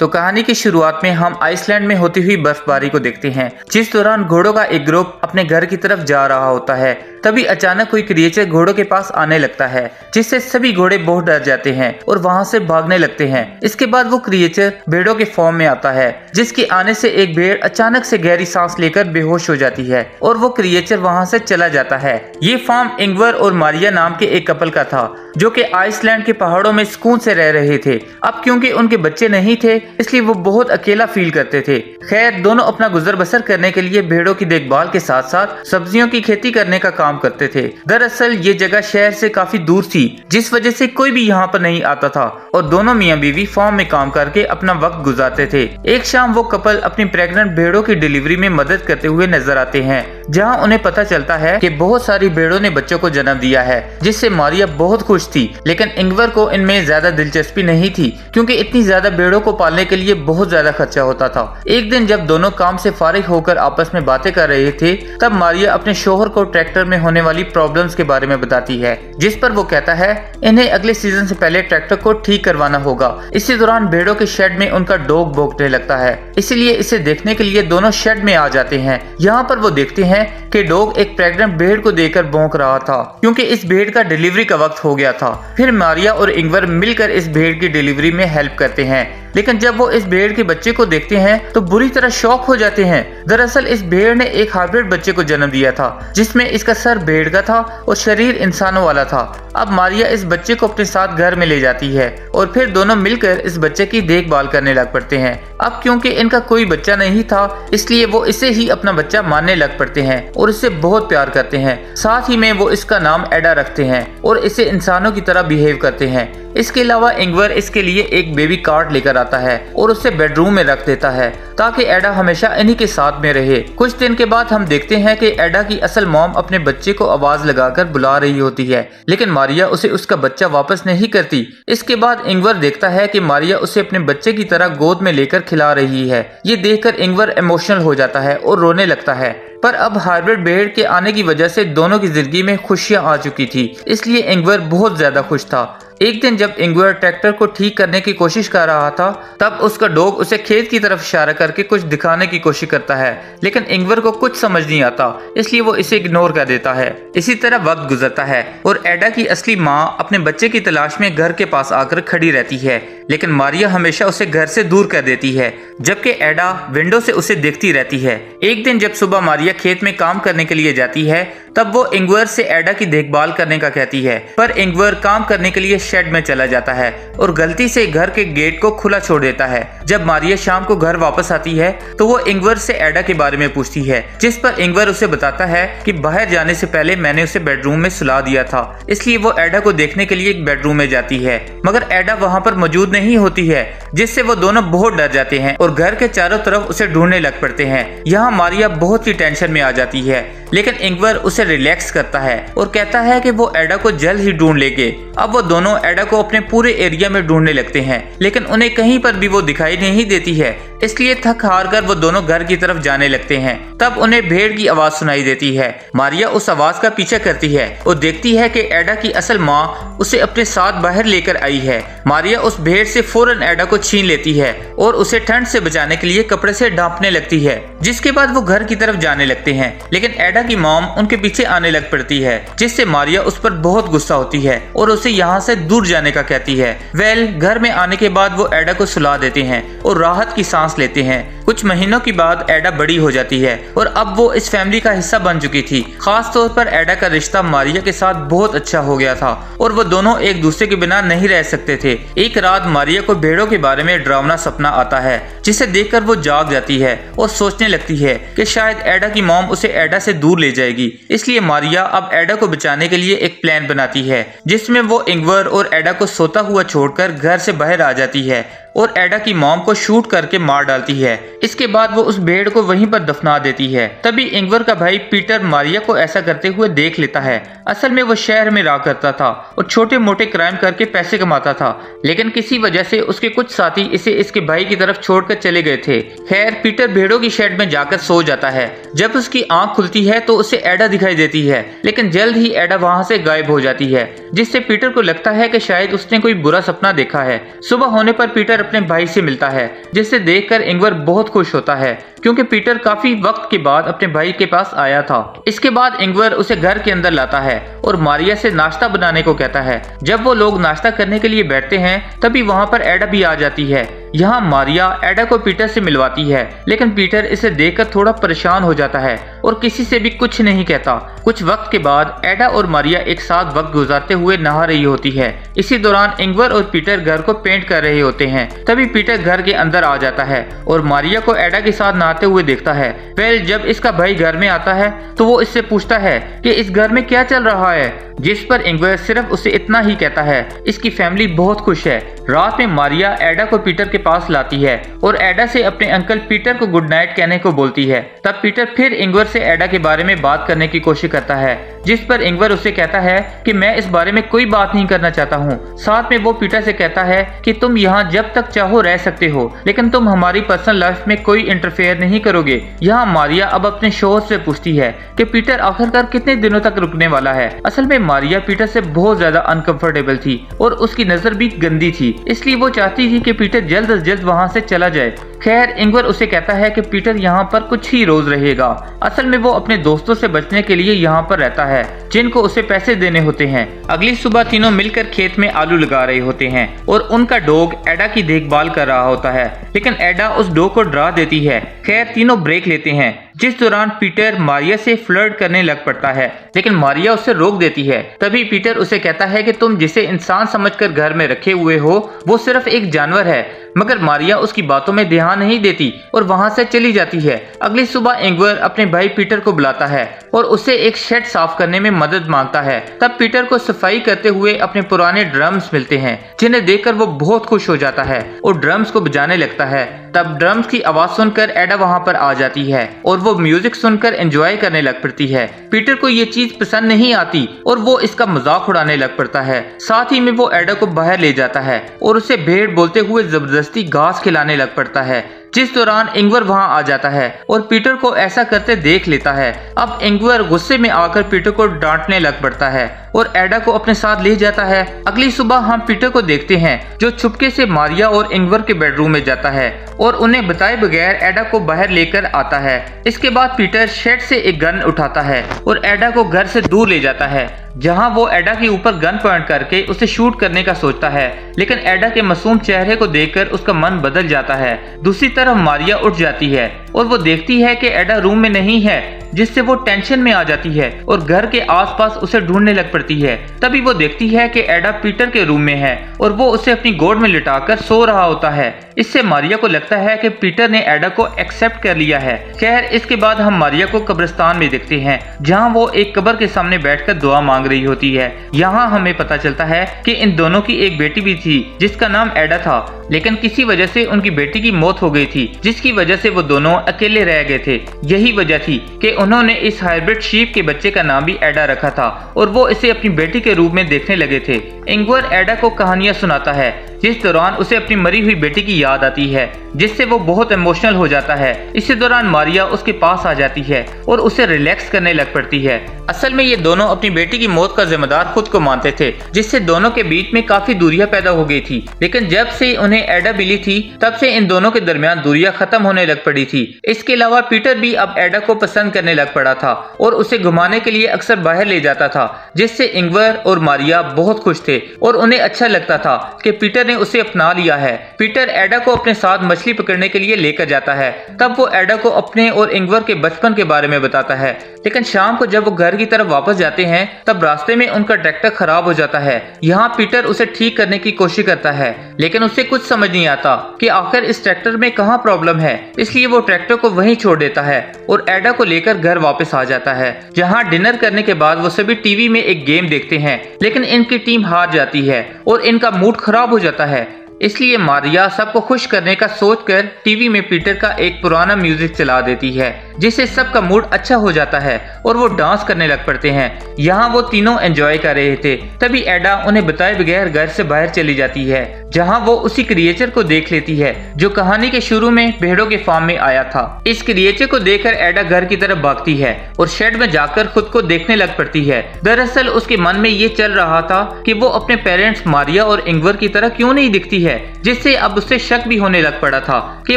तो कहानी की शुरुआत में हम आइसलैंड में होती हुई बर्फबारी को देखते हैं, जिस दौरान घोड़ों का एक ग्रुप अपने घर की तरफ जा रहा होता है। तभी अचानक कोई क्रिएचर घोड़ों के पास आने लगता है, जिससे सभी घोड़े बहुत डर जाते हैं और वहां से भागने लगते हैं। इसके बाद वो क्रिएचर भेड़ों के फॉर्म में आता है, जिसके आने से एक भेड़ अचानक से गहरी सांस लेकर बेहोश हो जाती है और वो क्रिएचर वहां से चला जाता है। ये फॉर्म इंगवर और मारिया नाम के एक कपल का था, जो कि आइसलैंड के पहाड़ों में सुकून से रह रहे थे। अब क्योंकि उनके बच्चे नहीं थे, इसलिए वो बहुत अकेला फील करते थे। खैर, दोनों अपना गुजर बसर करने के लिए भेड़ों की देखभाल के साथ साथ सब्जियों की खेती करने का काम करते थे। दरअसल ये जगह शहर से काफी दूर थी, जिस वजह से कोई भी यहाँ पर नहीं आता था और दोनों मियाँ बीवी फार्म में काम करके अपना वक्त गुजारते थे। एक शाम वो कपल अपनी प्रेग्नेंट भेड़ों की डिलीवरी में मदद करते हुए नजर आते हैं, जहाँ उन्हें पता चलता है कि बहुत सारी भेड़ों ने बच्चों को जन्म दिया है, जिससे मारिया बहुत खुश थी। लेकिन इंगवर को इनमें ज्यादा दिलचस्पी नहीं थी, क्योंकि इतनी ज्यादा भेड़ों को पालने के लिए बहुत ज्यादा खर्चा होता था। एक दिन जब दोनों काम से फारिग होकर आपस में बातें कर रहे थे, तब मारिया अपने शोहर को ट्रैक्टर में होने वाली प्रॉब्लम्स के बारे में बताती है, जिस पर वो कहता है इन्हें अगले सीजन से पहले ट्रैक्टर को ठीक करवाना होगा। इसी दौरान भेड़ों के शेड में उनका डॉग भौंकने लगता है, इसलिए इसे देखने के लिए दोनों शेड में आ जाते हैं। यहाँ पर वो देखते हैं कि डॉग एक प्रेग्नेंट भेड़ को देखकर भौंक रहा था, क्योंकि इस भेड़ का डिलीवरी का वक्त हो गया था। फिर मारिया और इंगवर मिलकर इस भेड़ की डिलीवरी में हेल्प करते हैं, लेकिन जब वो इस भेड़ के बच्चे को देखते हैं तो बुरी तरह शॉक हो जाते हैं। दरअसल इस भेड़ ने एक हाइब्रिड बच्चे को जन्म दिया था, जिसमें इसका सर भेड़ का था और शरीर इंसानों वाला था। अब मारिया इस बच्चे को अपने साथ घर में ले जाती है और फिर दोनों मिलकर इस बच्चे की देखभाल करने लग पड़ते हैं। अब क्योंकि इनका कोई बच्चा नहीं था, इसलिए वो इसे ही अपना बच्चा मानने लग पड़ते हैं और इससे बहुत प्यार करते हैं। साथ ही में वो इसका नाम एडा रखते हैं और इसे इंसानों की तरह बिहेव करते हैं। इसके अलावा इंगवर इसके लिए एक बेबी कार्ड लेकर आता है और उसे बेडरूम में रख देता है, ताकि एडा हमेशा इन्हीं के साथ में रहे। कुछ दिन के बाद हम देखते हैं कि एडा की असल मॉम अपने बच्चे को आवाज लगाकर बुला रही होती है, लेकिन मारिया उसे उसका बच्चा वापस नहीं करती। इसके बाद इंगवर देखता है कि मारिया उसे अपने बच्चे की तरह गोद में लेकर खिला रही है। ये देखकर इंगवर इमोशनल हो जाता है और रोने लगता है। पर अब हाइब्रिड भेड़ के आने की वजह से दोनों की जिंदगी में खुशियां आ चुकी थी, इसलिए इंगवर बहुत ज्यादा खुश था। एक दिन जब इंगवर ट्रैक्टर को ठीक करने की कोशिश कर रहा था, तब उसका डॉग उसे खेत की तरफ इशारा करके कुछ दिखाने की कोशिश करता है, लेकिन इंगवर को कुछ समझ नहीं आता, इसलिए वो इसे इग्नोर कर देता है। इसी तरह वक्त गुजरता है और एडा की असली माँ अपने बच्चे की तलाश में घर के पास आकर खड़ी रहती है, लेकिन मारिया हमेशा उसे घर से दूर कर देती है, जबकि एडा विंडो से उसे देखती रहती है। एक दिन जब सुबह मारिया खेत में काम करने के लिए जाती है, तब वो इंगवर से एडा की देखभाल करने का कहती है, पर इंगवर काम करने के लिए शेड में चला जाता है और गलती से घर के गेट को खुला छोड़ देता है। जब मारिया शाम को घर वापस आती है तो वो इंगवर से एडा के बारे में पूछती है, जिस पर इंगवर उसे बताता है कि बाहर जाने से पहले मैंने उसे बेडरूम में सुला दिया था। इसलिए वो एडा को देखने के लिए एक बेडरूम में जाती है, मगर एडा वहाँ पर मौजूद नहीं होती है, जिससे वो दोनों बहुत डर जाते हैं और घर के चारों तरफ उसे ढूंढने लग पड़ते हैं। यहाँ मारिया बहुत ही टेंशन में आ जाती है, लेकिन इंगवर उसे रिलैक्स करता है और कहता है कि वो एडा को जल्द ही ढूंढ लेंगे। अब वो दोनों एडा को अपने पूरे एरिया में ढूंढने लगते हैं, लेकिन उन्हें कहीं पर भी वो दिखाई नहीं देती है, इसलिए थक हार कर वो दोनों घर की तरफ जाने लगते हैं। तब उन्हें भेड़ की आवाज सुनाई देती है। मारिया उस आवाज का पीछा करती है और देखती है कि एडा की असल माँ उसे अपने साथ बाहर लेकर आई है। मारिया उस भेड़ से फौरन एडा को छीन लेती है और उसे ठंड से बचाने के लिए कपड़े से ढांपने लगती है, जिसके बाद वो घर की तरफ जाने लगते हैं, लेकिन एडा की मॉम उनके पीछे आने लग पड़ती है, जिससे मारिया उस पर बहुत गुस्सा होती है और उसे यहाँ से दूर जाने का कहती है। घर में आने के बाद वो एडा को सुला देते हैं और राहत की सांस लेते हैं। कुछ महीनों के बाद एडा बड़ी हो जाती है और अब वो इस फैमिली का हिस्सा बन चुकी थी। खास तौर पर एडा का रिश्ता मारिया के साथ बहुत अच्छा हो गया था और वो दोनों एक दूसरे के बिना नहीं रह सकते थे। एक रात मारिया को भेड़ों के बारे में डरावना सपना आता है, जिसे देखकर वो जाग जाती है और सोचने लगती है कि शायद एडा की मॉम उसे एडा से दूर ले जाएगी। इसलिए मारिया अब एडा को बचाने के लिए एक प्लान बनाती है, जिसमें वो इंगवर और एडा को सोता हुआ छोड़कर घर से बाहर आ जाती है और एडा की मॉम को शूट करके मार डालती है। इसके बाद वो उस भेड़ को वहीं पर दफना देती है। तभी इंगवर का भाई पीटर मारिया को ऐसा करते हुए देख लेता है। असल में वो शहर में रहा करता था और छोटे मोटे क्राइम करके पैसे कमाता था, लेकिन किसी वजह से उसके कुछ साथी इसे इसके भाई की तरफ छोड़कर चले गए थे। खैर, पीटर भेड़ों की शेड में जाकर सो जाता है। जब उसकी आंख खुलती है तो उसे एडा दिखाई देती है, लेकिन जल्द ही एडा वहाँ से गायब हो जाती है, जिससे पीटर को लगता है कि शायद उसने कोई बुरा सपना देखा है। सुबह होने पर पीटर पीटर अपने भाई से मिलता है, जिसे देखकर इंगवर बहुत खुश होता है क्योंकि पीटर काफी वक्त के बाद अपने भाई के पास आया था। इसके बाद इंगवर उसे घर के अंदर लाता है और मारिया से नाश्ता बनाने को कहता है। जब वो लोग नाश्ता करने के लिए बैठते हैं तभी वहाँ पर एडा भी आ जाती है। यहाँ मारिया एडा को पीटर से मिलवाती है, लेकिन पीटर इसे देखकर थोड़ा परेशान हो जाता है और किसी से भी कुछ नहीं कहता। कुछ वक्त के बाद एडा और मारिया एक साथ वक्त गुजारते हुए नहा रही होती है। इसी दौरान इंगवर और पीटर घर को पेंट कर रहे होते हैं। तभी पीटर घर के अंदर आ जाता है और मारिया को एडा के साथ नहाते हुए देखता है। फिर जब इसका भाई घर में आता है तो वो इससे पूछता है कि इस घर में क्या चल रहा है, जिस पर इंगवर सिर्फ उसे इतना ही कहता है, इसकी फैमिली बहुत खुश है। रात में मारिया एडा को पीटर के पास लाती है और एडा से अपने अंकल पीटर को गुड नाइट कहने को बोलती है। तब पीटर फिर इंगवर से एडा के बारे में बात करने की कोशिश करता है, जिस पर इंगवर उसे कहता है कि मैं इस बारे में कोई बात नहीं करना चाहता हूँ। साथ में वो पीटर से कहता है कि तुम यहाँ जब तक चाहो रह सकते हो, लेकिन तुम हमारी पर्सनल लाइफ में कोई इंटरफेयर नहीं करोगे। यहाँ मारिया अब अपने शोहर से पूछती है कि पीटर आखिरकार कितने दिनों तक रुकने वाला है। असल में मारिया पीटर से बहुत ज्यादा अनकंफर्टेबल थी और उसकी नजर भी गंदी थी, इसलिए वो चाहती थी कि पीटर जल्द से जल्द वहाँ से चला जाए। खैर इंगवर उसे कहता है कि पीटर यहाँ पर कुछ ही रोज रहेगा। असल में वो अपने दोस्तों से बचने के लिए यहाँ पर रहता है, जिनको उसे पैसे देने होते हैं। अगली सुबह तीनों मिलकर खेत में आलू लगा रहे होते हैं और उनका डॉग एडा की देखभाल कर रहा होता है, लेकिन एडा उस डॉग को डरा देती है। खैर तीनों ब्रेक लेते हैं, जिस दौरान पीटर मारिया से फ्लर्ट करने लग पड़ता है, लेकिन मारिया उसे रोक देती है। तभी पीटर उसे कहता है कि तुम जिसे इंसान समझकर घर में रखे हुए हो वो सिर्फ एक जानवर है, मगर मारिया उसकी बातों में ध्यान नहीं देती और वहां से चली जाती है। अगली सुबह इंगवर अपने भाई पीटर को बुलाता है और उससे एक शेड साफ करने में मदद मांगता है। तब पीटर को सफाई करते हुए अपने पुराने ड्रम्स मिलते हैं, जिन्हें देखकर वो बहुत खुश हो जाता है और ड्रम्स को बजाने लगता है। तब ड्रम्स की आवाज सुनकर एडा वहां पर आ जाती है और वो म्यूजिक सुनकर एंजॉय करने लग पड़ती है। पीटर को ये चीज पसंद नहीं आती और वो इसका मजाक उड़ाने लग पड़ता है। साथ ही में वो एडा को बाहर ले जाता है और उसे भेड़ बोलते हुए जबरदस्ती घास खिलाने लग पड़ता है, जिस दौरान इंगवर वहां आ जाता है और पीटर को ऐसा करते देख लेता है। अब इंगवर गुस्से में आकर पीटर को डांटने लग पड़ता है और एडा को अपने साथ ले जाता है। अगली सुबह हम पीटर को देखते हैं जो छुपके से मारिया और इंगवर के बेडरूम में जाता है और उन्हें बताए बगैर एडा को बाहर लेकर आता है। इसके बाद पीटर शेड से एक गन उठाता है और एडा को घर से दूर ले जाता है, जहां वो एडा के ऊपर गन पॉइंट करके उसे शूट करने का सोचता है, लेकिन एडा के मासूम चेहरे को देखकर उसका मन बदल जाता है। दूसरी तरफ मारिया उठ जाती है और वो देखती है कि एडा रूम में नहीं है, जिससे वो टेंशन में आ जाती है और घर के आसपास उसे ढूंढने लग पड़ती है। तभी वो देखती है कि एडा पीटर के रूम में है और वो उसे अपनी गोद में लिटाकर सो रहा होता है। इससे मारिया को लगता है कि पीटर ने एडा को एक्सेप्ट कर लिया है। खैर इसके बाद हम मारिया को कब्रिस्तान में देखते हैं, जहां वो एक कब्र के सामने बैठकर दुआ मांग रही होती है। यहाँ हमें पता चलता है कि इन दोनों की एक बेटी भी थी जिसका नाम एडा था, लेकिन किसी वजह से उनकी बेटी की मौत हो गई थी, जिसकी वजह से वो दोनों अकेले रह गए थे। यही वजह थी कि उन्होंने इस हाइब्रिड शीप के बच्चे का नाम भी एडा रखा था और वो इसे अपनी बेटी के रूप में देखने लगे थे। इंगवर एडा को कहानियां सुनाता है, जिस दौरान उसे अपनी मरी हुई बेटी की याद आती है, जिससे वो बहुत इमोशनल हो जाता है। इसी दौरान मारिया उसके पास आ जाती है और उसे रिलैक्स करने लग पड़ती है। असल में ये दोनों अपनी बेटी की मौत का जिम्मेदार खुद को मानते थे, जिससे दोनों के बीच में काफी दूरियां पैदा हो गई थी। लेकिन जब से उन्हें एडा मिली थी तब से इन दोनों के दरमियान दूरियां खत्म होने लग पड़ी थी। इसके अलावा पीटर भी अब एडा को पसंद करने लग पड़ा था और उसे घुमाने के लिए अक्सर बाहर ले जाता था, जिससे इंगवर और मारिया बहुत खुश थे और उन्हें अच्छा लगता था कि पीटर ने उसे अपना लिया है। पीटर एडा को अपने साथ मछली पकड़ने के लिए लेकर जाता है। तब वो एडा को अपने और इंगवर के बचपन के बारे में बताता है, लेकिन शाम को जब वो घर की तरफ वापस जाते हैं तब रास्ते में उनका ट्रैक्टर खराब हो जाता है। यहाँ पीटर उसे ठीक करने की कोशिश करता है, लेकिन उसे कुछ समझ नहीं आता कि आखिर इस ट्रैक्टर में कहाँ प्रॉब्लम है। इसलिए वो ट्रैक्टर को वहीं छोड़ देता है और एडा को लेकर घर वापस आ जाता है, जहाँ डिनर करने के बाद वो सभी टीवी में एक गेम देखते हैं, लेकिन इनकी टीम हार जाती है और इनका मूड खराब हो जाता है। इसलिए मारिया सबको खुश करने का सोचकर टीवी में पीटर का एक पुराना म्यूजिक चला देती है, जिससे सबका मूड अच्छा हो जाता है और वो डांस करने लग पड़ते हैं। यहाँ वो तीनों एंजॉय कर रहे थे, तभी एडा उन्हें बताए बगैर घर से बाहर चली जाती है, जहाँ वो उसी क्रिएचर को देख लेती है जो कहानी के शुरू में भेड़ों के फार्म में आया था। इस क्रिएचर को देखकर एडा घर की तरफ भागती है और शेड में जाकर खुद को देखने लग पड़ती है। दरअसल उसके मन में ये चल रहा था कि वो अपने पेरेंट्स मारिया और इंगवर की तरह क्यों नहीं दिखती है, जिससे अब उससे शक भी होने लग पड़ा था कि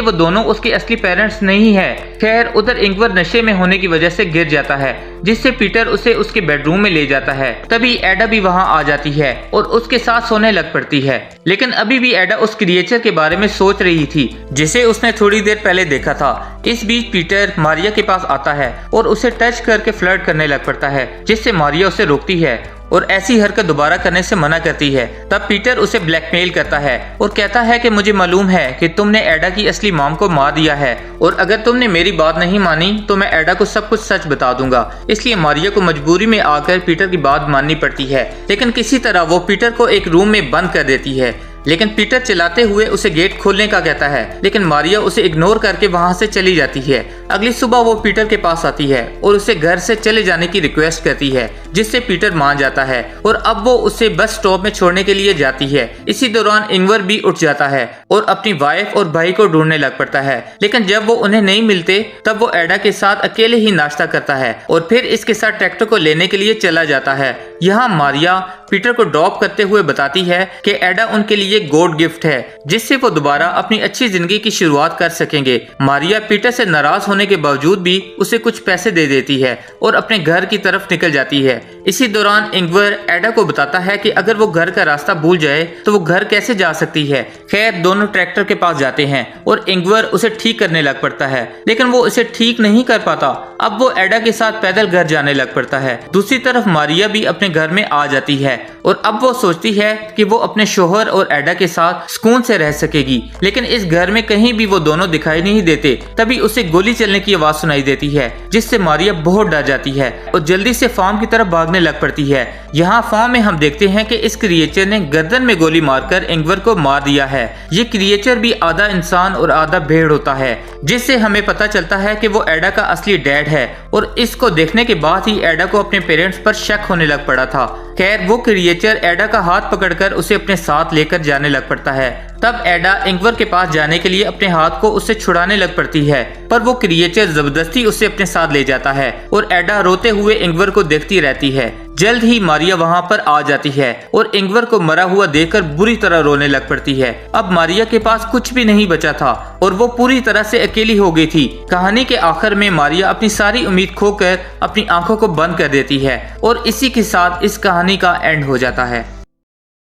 वो दोनों उसके असली पेरेंट्स नहीं है। खैर उधर इंगवर नशे में होने की वजह से गिर जाता है, जिससे पीटर उसे उसके बेडरूम में ले जाता है। तभी एडा भी वहां आ जाती है और उसके साथ सोने लग पड़ती है। लेकिन अभी भी एडा उस क्रिएचर के बारे में सोच रही थी जिसे उसने थोड़ी देर पहले देखा था। इस बीच पीटर मारिया के पास आता है और उसे टच करके फ्लर्ट करने लग पड़ता है, जिससे मारिया उसे रोकती है और ऐसी हरकत दोबारा करने से मना करती है। तब पीटर उसे ब्लैकमेल करता है और कहता है कि मुझे मालूम है कि तुमने एडा की असली मॉम को मार दिया है और अगर तुमने मेरी बात नहीं मानी तो मैं एडा को सब कुछ सच बता दूंगा। इसलिए मारिया को मजबूरी में आकर पीटर की बात माननी पड़ती है, लेकिन किसी तरह वो पीटर को एक रूम में बंद कर देती है। लेकिन पीटर चिल्लाते हुए उसे गेट खोलने का कहता है, लेकिन मारिया उसे इग्नोर करके वहां से चली जाती है। अगली सुबह वो पीटर के पास आती है और उसे घर से चले जाने की रिक्वेस्ट करती है, जिससे पीटर मान जाता है और अब वो उसे बस स्टॉप में छोड़ने के लिए जाती है। इसी दौरान इंगवर भी उठ जाता है और अपनी वाइफ और भाई को ढूंढने लग पड़ता है, लेकिन जब वो उन्हें नहीं मिलते तब वो एडा के साथ अकेले ही नाश्ता करता है और फिर इसके साथ ट्रैक्टर को लेने के लिए चला जाता है। यहाँ मारिया पीटर को ड्रॉप करते हुए बताती है कि एडा उनके लिए गॉड गिफ्ट है, जिससे वो दोबारा अपनी अच्छी जिंदगी की शुरुआत कर सकेंगे। मारिया पीटर से नाराज होने के बावजूद भी उसे कुछ पैसे दे देती है और अपने घर की तरफ निकल जाती है। इसी दौरान इंगवर एडा को बताता है कि अगर वो घर का रास्ता भूल जाए तो वो घर कैसे जा सकती है। खैर दोनों ट्रैक्टर के पास जाते हैं और इंगवर उसे ठीक करने लग पड़ता है, लेकिन वो उसे ठीक नहीं कर पाता। अब वो एडा के साथ पैदल घर जाने लग पड़ता है। दूसरी तरफ मारिया भी अपने घर में आ जाती है और अब वो सोचती है कि वो अपने शोहर और एडा के साथ सुकून से रह सकेगी, लेकिन इस घर में कहीं भी वो दोनों दिखाई नहीं देते। तभी उसे गोली चलने की आवाज सुनाई देती है, जिससे मारिया बहुत डर जाती है और जल्दी से फार्म की तरफ भागने लग पड़ती है। यहाँ फार्म में हम देखते हैं कि इस क्रिएचर ने गर्दन में गोली मारकर इंगवर को मार दिया है। ये क्रिएचर भी आधा इंसान और आधा भेड़ होता है, जिससे हमें पता चलता है कि वो एडा का असली डैड है और इसको देखने के बाद ही एडा को अपने पेरेंट्स पर शक होने लग पड़ा था। खैर वो क्रिएचर एडा का हाथ पकड़कर उसे अपने साथ लेकर जाने लग पड़ता है। तब एडा इंगवर के पास जाने के लिए अपने हाथ को उससे छुड़ाने लग पड़ती है, पर वो क्रिएचर जबरदस्ती उसे अपने साथ ले जाता है और एडा रोते हुए इंगवर को देखती रहती है। जल्द ही मारिया वहां पर आ जाती है और इंगवर को मरा हुआ देखकर बुरी तरह रोने लग पड़ती है। अब मारिया के पास कुछ भी नहीं बचा था और वो पूरी तरह से अकेली हो गई थी। कहानी के आखिर में मारिया अपनी सारी उम्मीद खोकर अपनी आंखों को बंद कर देती है और इसी के साथ इस कहानी का एंड हो जाता है।